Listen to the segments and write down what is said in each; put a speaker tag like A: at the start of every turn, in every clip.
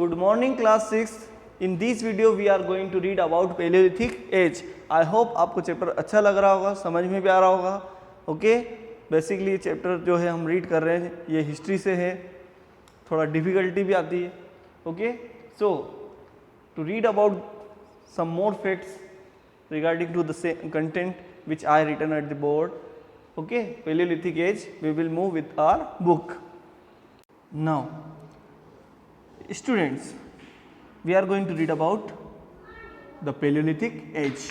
A: good morning class 6. In this video we are going to read about Paleolithic age. I hope आपको chapter अच्छा लग रहा होगा, समझ में भी आ रहा होगा. ओके, बेसिकली ये चैप्टर जो है हम रीड कर रहे हैं ये हिस्ट्री से है, थोड़ा डिफिकल्टी भी आती है. Okay, so to read about some more facts regarding to the same content which I written at the board. Okay, Paleolithic age, we will move with our book. Now students, we are going to read about the Paleolithic age.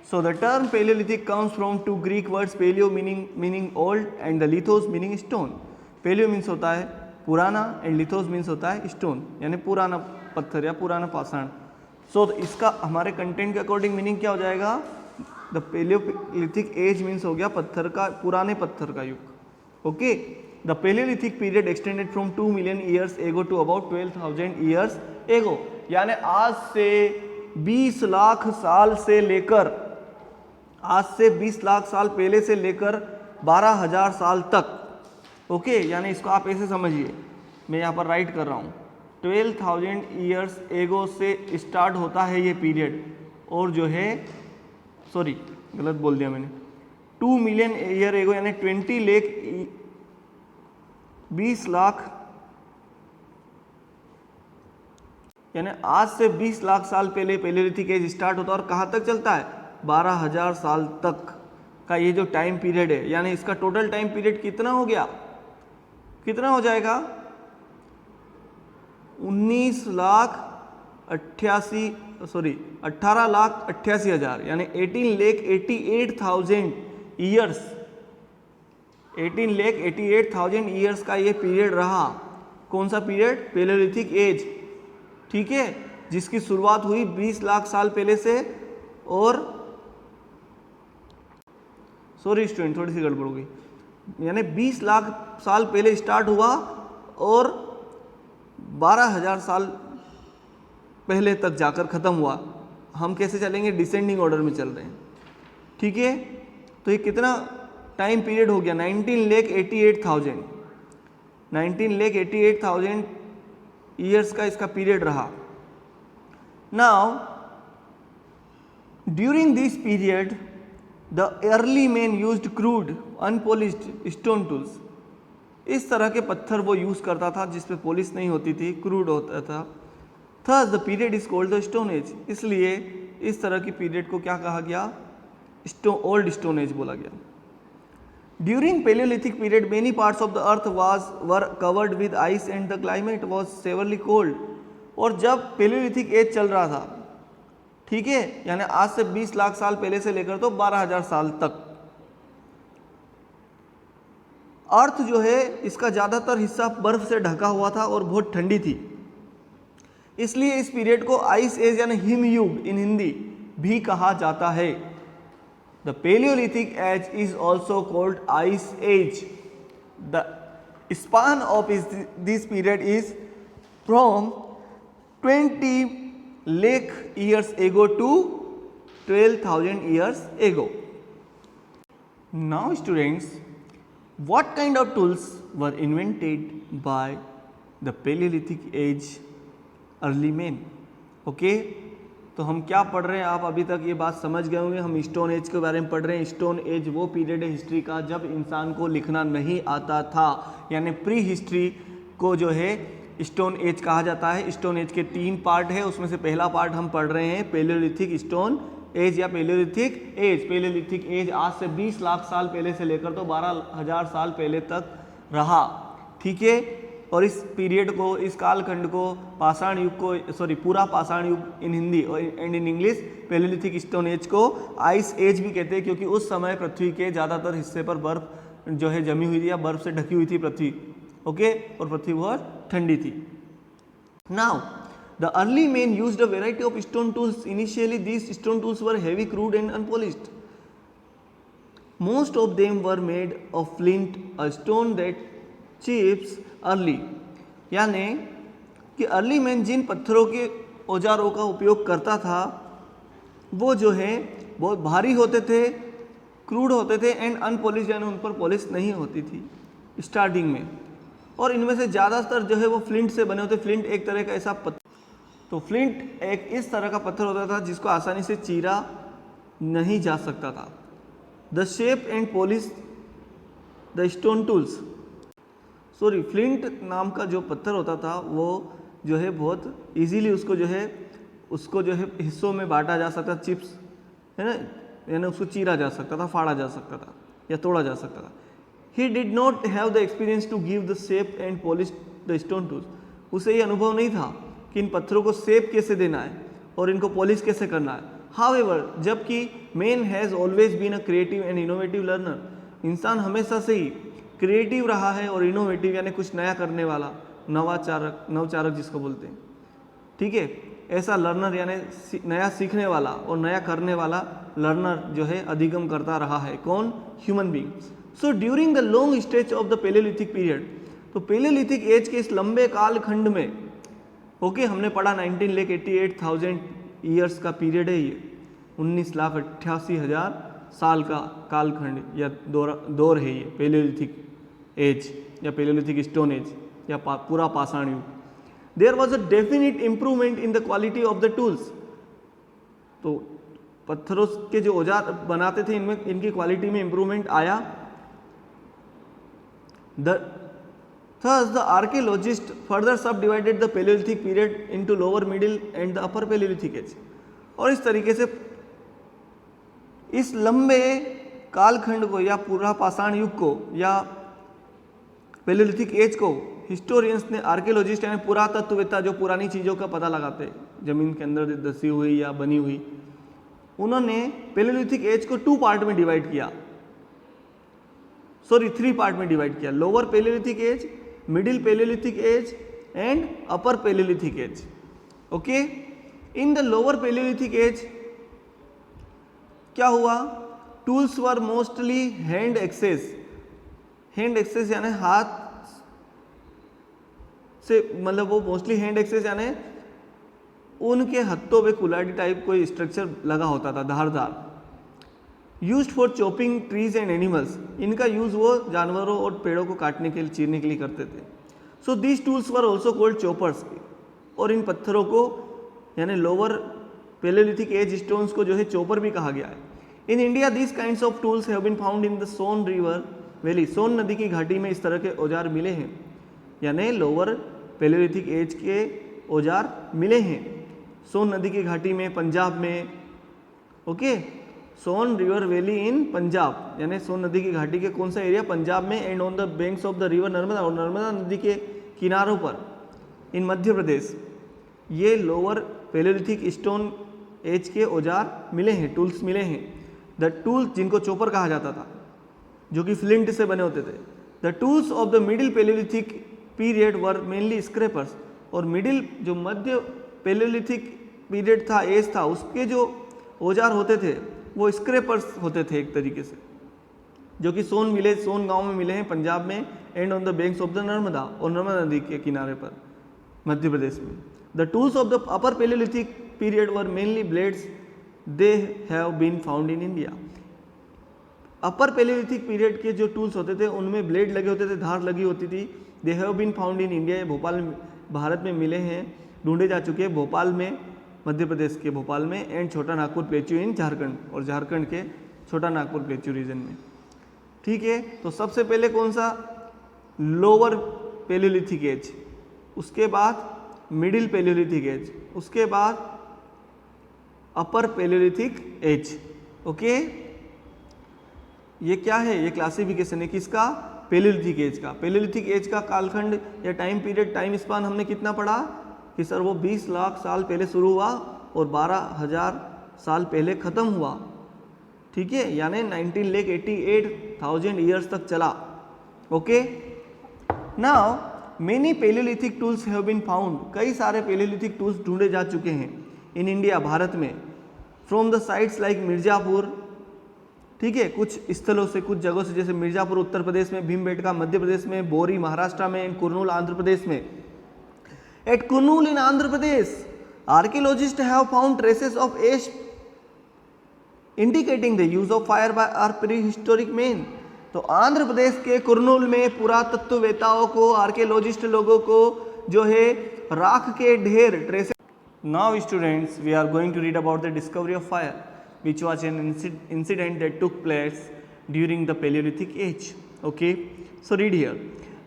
A: So the term Paleolithic comes from two Greek words, paleo meaning old and the lithos meaning stone. Paleo means होता है पुराना and lithos means होता है stone, यानी पुराना पत्थर या पुराना पाषाण. सो इसका हमारे कंटेंट के अकॉर्डिंग मीनिंग क्या हो जाएगा? द पेलियोलिथिक एज मीन्स हो गया पत्थर का, पुराने पत्थर का युग. Okay, the paleolithic period extended from 2 million years ago to about 12,000 years ago, यानी आज से 20 लाख साल से लेकर, आज से 20 लाख साल पहले से लेकर 12,000 साल तक. ओके, यानी इसको आप ऐसे समझिए, मैं यहाँ पर राइट कर रहा हूँ. 12,000 ईयर्स एगो से स्टार्ट होता है ये पीरियड, और जो है सॉरी गलत बोल दिया मैंने, 2 मिलियन ईयर एगो यानी 20 लाख यानी आज से 20 लाख साल पहले पेलियोलिथिक एज स्टार्ट होता है और कहाँ तक चलता है? 12,000 साल तक का ये जो टाइम पीरियड है, यानी इसका टोटल टाइम पीरियड कितना हो गया, कितना हो जाएगा? 18,88,000 यानी 18,88,000 ईयर्स, 18,88,000 ईयर्स का ये पीरियड रहा. कौन सा पीरियड? Palaeolithic as. ठीक है, जिसकी शुरुआत हुई 20 लाख साल पहले से, और सॉरी स्टूडेंट थोड़ी सी गड़बड़ हो गई, यानी 20 लाख साल पहले स्टार्ट हुआ और 12,000 साल पहले तक जाकर ख़त्म हुआ. हम कैसे चलेंगे? डिसेंडिंग ऑर्डर में चल रहे हैं. ठीक है, तो ये कितना टाइम पीरियड हो गया? 19,88,000 ईयर्स का इसका पीरियड रहा. Now during this period the early man used crude unpolished stone tools. इस तरह के पत्थर वो यूज़ करता था जिसपे पॉलिश नहीं होती थी, क्रूड होता था. Thus the period is called the stone age. इसलिए इस तरह की पीरियड को क्या कहा गया? ओल्ड स्टोन एज बोला गया. During paleolithic period many parts of the earth were covered with ice and the climate was severely cold. और जब पेलियोलिथिक एज चल रहा था, ठीक है, यानी आज से 20 लाख साल पहले से लेकर तो 12,000 साल तक, अर्थ जो है इसका ज़्यादातर हिस्सा बर्फ से ढका हुआ था और बहुत ठंडी थी. इसलिए इस पीरियड को आइस एज यानी हिम युग इन हिंदी भी कहा जाता है. The palaeolithic age is also called ice age. The span of this period is from 20 lakh years ago to 12,000 years ago. Now students, what kind of tools were invented by the Paleolithic age early men? Okay, तो हम क्या पढ़ रहे हैं? आप अभी तक ये बात समझ गए होंगे. हम स्टोन एज के बारे में पढ़ रहे हैं. स्टोन एज वो पीरियड है हिस्ट्री का जब इंसान को लिखना नहीं आता था, यानी प्री हिस्ट्री को जो है स्टोन एज कहा जाता है. स्टोन एज के 3 पार्ट है, उसमें से पहला पार्ट हम पढ़ रहे हैं पेलियोलिथिक स्टोन एज या पेलियोलिथिक एज. पेलियोलिथिक एज आज से 20 लाख साल पहले से लेकर तो 12,000 साल पहले तक रहा. ठीक है, और इस पीरियड को, इस कालखंड को पाषाण युग को, सॉरी पूरा पाषाण युग in Hindi and in English palaeolithic stone age को आइस एज भी कहते हैं, क्योंकि उस समय पृथ्वी के ज़्यादातर हिस्से पर बर्फ जो है जमी हुई थी या बर्फ से ढकी हुई थी पृथ्वी. ओके, और पृथ्वी बहुत ठंडी थी. Now the early men used a variety of stone tools. Initially these stone tools were heavy, crude and unpolished. Most of them were made of flint, a stone that chips early. यानी कि early man जिन पत्थरों के औजारों का उपयोग करता था वो जो है बहुत भारी होते थे, क्रूड होते थे एंड अनपॉलिश, यानी उन पर पॉलिश नहीं होती थी स्टार्टिंग में. और इनमें से ज़्यादातर जो है वो फ्लिंट से बने होते. फ्लिंट एक तरह का ऐसा तो फ्लिंट एक इस तरह का पत्थर होता था जिसको आसानी से चीरा नहीं जा सकता था। The shape and polish the stone tools, sorry flint नाम का जो पत्थर होता था वो जो है बहुत इजीली उसको जो है हिस्सों में बांटा जा सकता, चिप्स है ना, यानी उसको चीरा जा सकता था, फाड़ा जा सकता था या तोड़ा जा सकता था। He did not have the experience to give the shape and polish the stone tools, उसे ये अनुभव नहीं था कि इन पत्थरों को शेप कैसे देना है और इनको पॉलिश कैसे करना है। हाउएवर, जबकि man has always been a creative and innovative learner, इंसान हमेशा से ही क्रिएटिव रहा है और इनोवेटिव यानी कुछ नया करने वाला, नवचारक जिसको बोलते हैं, ठीक है, ऐसा लर्नर यानी नया सीखने वाला और नया करने वाला लर्नर जो है अधिगम करता रहा है। कौन? Human being. So during the long stretch of the palaeolithic period, तो पेलेलिथिक एज के इस लंबे कालखंड में, ओके, हमने पढ़ा 19,88,000 ईयर्स का पीरियड है ये, 19,88,000 साल का कालखंड या दौर है ये पेलेलिथिक एज या पेलेलिथिक स्टोन एज या पूरा पाषाण युग। There was a definite improvement in the quality of the tools, तो पत्थरों के जो औजार बनाते थे इनमें इनकी क्वालिटी में इम्प्रूवमेंट आया। Thus the archaeologist further subdivided the Paleolithic period into lower, middle and the upper Paleolithic age, और इस तरीके से इस लंबे कालखंड को या पूरा पाषाण युग को या पेलेलिथिक एज को हिस्टोरियंस ने, आर्कियोलॉजिस्ट यानी पुरातत्ववेत्ता जो पुरानी चीज़ों का पता लगाते जमीन के अंदर धसी हुई या बनी हुई, उन्होंने पेलेलिथिक एज को 2 पार्ट में डिवाइड किया, सॉरी 3 पार्ट में डिवाइड किया, lower palaeolithic age, middle palaeolithic age and upper palaeolithic age. Okay, in the lower palaeolithic age क्या हुआ? Tools were mostly hand axes, hand axes यानी हाथ से, मतलब वो मोस्टली हैंड एक्सेस यानी उनके हत्थों पे कुल्हाड़ी टाइप कोई स्ट्रक्चर लगा होता था धारदार। Used for chopping trees and animals, इनका यूज़ वो जानवरों और पेड़ों को काटने के लिए, चीरने के लिए करते थे। So these tools were also called choppers, और इन पत्थरों को यानी लोअर पेलेलिथिक एज स्टोन्स को जो है चॉपर भी कहा गया है। In India these kinds of tools have been found in the Son river valley, Son नदी की घाटी में इस तरह के औजार मिले हैं, यानी लोअर पेलेलिथिक एज के औजार मिले हैं सोन नदी की घाटी में, पंजाब में। Okay, Son river valley in Punjab, यानी सोन नदी की घाटी के कौन सा एरिया? पंजाब में। And on the banks of the river Narmada, और नर्मदा नदी के किनारों पर इन मध्य प्रदेश ये लोअर पेलेलिथिक स्टोन एज के औजार मिले हैं, टूल्स मिले हैं। द टूल्स जिनको चॉपर कहा जाता था, जो कि फ्लिंट से बने होते थे। The tools of the middle palaeolithic period were mainly scrapers, और मिडिल जो मध्य पेलेलिथिक पीरियड था, एज था, उसके जो औजार होते थे वो स्क्रैपर्स होते थे एक तरीके से, जो कि सोन विलेज, सोन गांव में मिले हैं पंजाब में। And on the banks of the Narmada, और नर्मदा नदी के किनारे पर मध्य प्रदेश में। The tools of the upper palaeolithic period were mainly blades, they have been found in India. Upper palaeolithic period के जो टूल्स होते थे उनमें ब्लेड लगे होते थे, धार लगी होती थी। They have been found in India, ये भोपाल भारत में मिले हैं, ढूंढे जा चुके हैं भोपाल में, मध्य प्रदेश के भोपाल में। एंड छोटा नागपुर प्लेट्यू इन झारखंड, और झारखंड के छोटा नागपुर प्लेट्यू रीजन में। ठीक है, तो सबसे पहले कौन सा? लोअर पेलेलिथिक एज, उसके बाद मिडिल पेलेलिथिक एज, उसके बाद अपर पेलेलिथिक एज। ओके, ये क्या है? ये क्लासिफिकेशन है किसका? पेलेलिथिक एज का। पेलेलिथिक एज का कालखंड या टाइम पीरियड, टाइम स्पान हमने कितना पढ़ा कि सर वो 20 लाख साल पहले शुरू हुआ और 12,000 साल पहले ख़त्म हुआ। ठीक है, यानी 19,88,000 ईयर्स तक चला। Okay, now many palaeolithic tools have been found, कई सारे पेलेलिथिक टूल्स ढूंढे जा चुके हैं इन इंडिया, भारत में। From the sites like Mirzapur, ठीक है, कुछ स्थलों से, कुछ जगहों से, जैसे मिर्ज़ापुर उत्तर प्रदेश में, भीमबेटका मध्य प्रदेश में, बोरी महाराष्ट्र में, एंड कुरनूल आंध्र प्रदेश में। At Kurnool in Andhra Pradesh, archaeologists have found traces of ash indicating the use of fire by our pre historic man. तो आंध्र प्रदेश के कुरनूल में पुरातत्ववेताओं को, आर्कियोलॉजिस्ट लोगों को जो है राख के ढेर, traces Now students, we are going to read about the discovery of fire, which was an incident that took place during the Paleolithic age. Okay, so read here.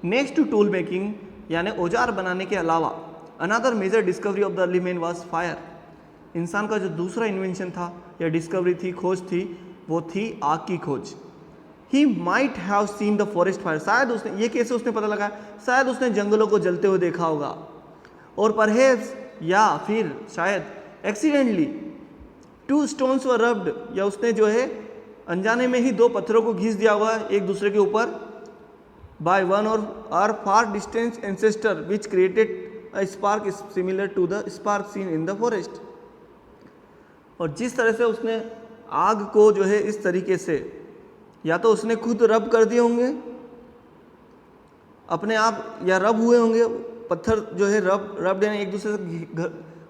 A: Next to tool making यानी औजार बनाने के अलावा another major discovery of the early man was fire. इंसान का जो दूसरा invention था या डिस्कवरी थी, खोज थी, वो थी आग की खोज. He might have seen the forest fire. शायद उसने, ये कैसे उसने पता लगा, शायद उसने जंगलों को जलते हुए देखा होगा. और perhaps या फिर शायद एक्सीडेंटली 2 stones were rubbed, या उसने जो है अनजाने में ही 2 पत्थरों को घिस दिया हुआ एक दूसरे के ऊपर by one or far distant ancestor which created a spark similar to the spark seen in the forest. और जिस तरह से उसने आग को जो है इस तरीके से या तो उसने खुद रब कर दिए होंगे अपने आप, या रब हुए होंगे, पत्थर जो है रब देने एक दूसरे से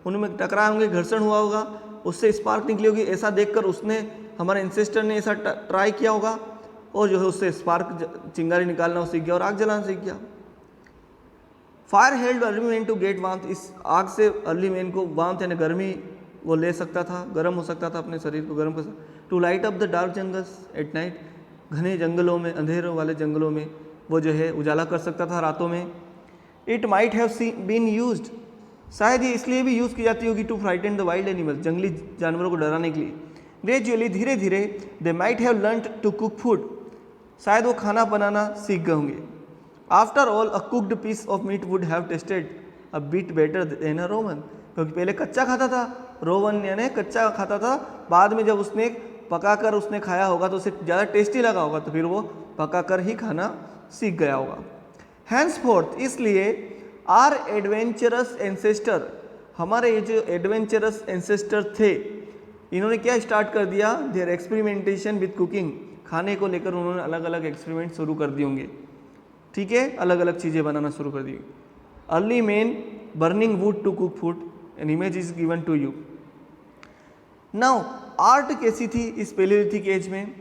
A: उनमें टकराए होंगे, घर्षण हुआ होगा, उससे स्पार्क निकली होगी. ऐसा देखकर उसने, हमारे एंसेस्टर ने ऐसा ट्राई किया होगा और जो है उससे स्पार्क, चिंगारी निकालना सीख गया और आग जलाना सीख गया. Fire helped early man to get warmth. इस आग से अर्ली मैन को वार्मथ यानी गर्मी वो ले सकता था, गर्म हो सकता था, अपने शरीर को गर्म कर सकता. To light up the dark jungles at night. घने जंगलों में, अंधेरों वाले जंगलों में वो जो है उजाला कर सकता था रातों में. It might have been used. शायद ये इसलिए भी यूज़ की जाती होगी to frighten the wild animals. जंगली जानवरों को डराने के लिए. ग्रेजुअली, धीरे धीरे, they might have learned to cook food. शायद वो खाना बनाना सीख गए होंगे. After all a cooked piece of meat would have tasted a bit better than a raw one. क्योंकि पहले कच्चा खाता था, रोवन यानी कच्चा खाता था, बाद में जब उसने पकाकर उसने खाया होगा तो उसे ज़्यादा टेस्टी लगा होगा, तो फिर वो पकाकर ही खाना सीख गया होगा. हैंसफोर्थ, इसलिए आर एडवेंचरस एंसेस्टर, हमारे ये जो एडवेंचरस एंसेस्टर थे, इन्होंने क्या स्टार्ट कर दिया, देयर एक्सपेरिमेंटेशन विद कुकिंग. खाने को लेकर उन्होंने अलग अलग एक्सपेरिमेंट शुरू कर दिए होंगे. ठीक है, अलग अलग चीज़ें बनाना शुरू कर दी. Early man burning wood to cook food. An image is given to you. Now art कैसी थी इस पेलियोलिथिक एज में.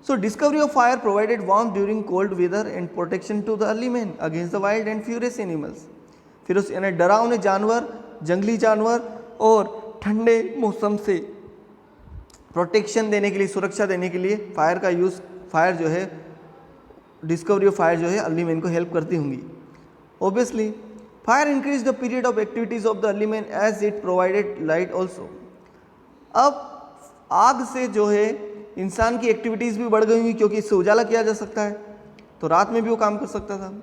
A: So discovery of fire provided warmth during cold weather and protection to the early man against the wild and furious animals. फिर उस यानी डरावने जानवर, जंगली जानवर और ठंडे मौसम से प्रोटेक्शन देने के लिए, सुरक्षा देने के लिए फायर का यूज़, फायर जो है, डिस्कवरी ऑफ फायर जो है अर्ली मैन को हेल्प करती होंगी. Obviously fire increase the period of activities of the early man as it provided light also. अब आग से जो है इंसान की एक्टिविटीज़ भी बढ़ गई हुई, क्योंकि इससे उजाला किया जा सकता है, तो रात में भी वो काम कर सकता था.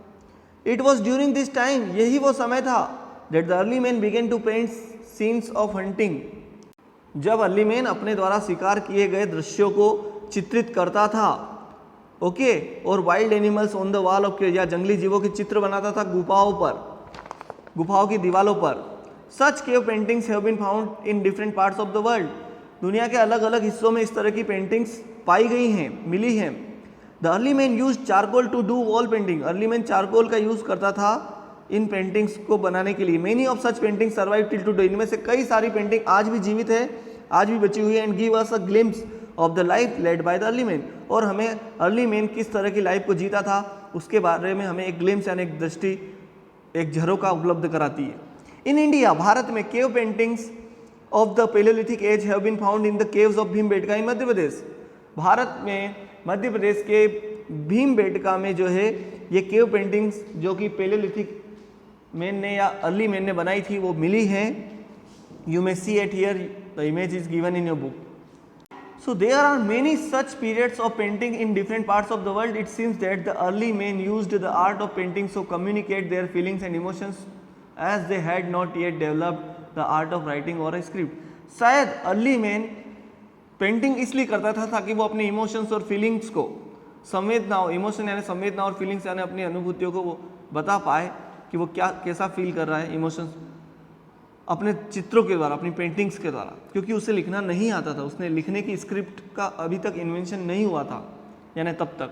A: It was during this time, यही वो समय था, that the early man began to paint scenes of hunting. जब अर्ली मैन अपने द्वारा शिकार किए गए दृश्यों को चित्रित करता था. ओके, और wild animals on the wall of, या जंगली जीवों के चित्र बनाता था गुफाओं पर, गुफाओं की दीवारों पर. Such cave paintings have been found in different parts of the world. दुनिया के अलग अलग हिस्सों में इस तरह की पेंटिंग्स पाई गई हैं, मिली हैं. The early man use charcoal to do wall painting. Early man charcoal का यूज़ करता था इन पेंटिंग्स को बनाने के लिए. Many of such painting survive till today. इनमें से कई सारी पेंटिंग आज भी जीवित है, आज भी बची हुई है. And give us a glimpse of the life led by the early man. और हमें अर्ली मैन किस तरह की लाइफ को जीता था उसके बारे में हमें एक ग्लिम्स यानी एक दृष्टि, एक झरोका उपलब्ध कराती है. इन इंडिया, भारत में cave paintings of the palaeolithic age have been found in the caves of Bhimbetka in Madhya Pradesh. Bharat में मध्य प्रदेश के भीमबेटका में जो है ये केव पेंटिंग्स जो कि पेलियोलिथिक मैन ने या अर्ली मैन ने बनाई थी वो मिली हैं. You may see it here, the image is given in your book. So there are many such periods of painting in different parts of the world. It seems that the early men used the art of painting to communicate their feelings and emotions as they had not yet developed the art of writing or a script. शायद early man painting इसलिए करता था ताकि वो अपने emotions और feelings को, संवेदनाओं, इमोशन यानी संवेदना और फीलिंग्स यानी अपनी अनुभूतियों को वो बता पाए कि वो क्या कैसा फील कर रहा है, इमोशंस, अपने चित्रों के द्वारा, अपनी पेंटिंग्स के द्वारा. क्योंकि उसे लिखना नहीं आता था, उसने लिखने की स्क्रिप्ट का अभी तक इन्वेंशन नहीं हुआ था, यानी तब तक.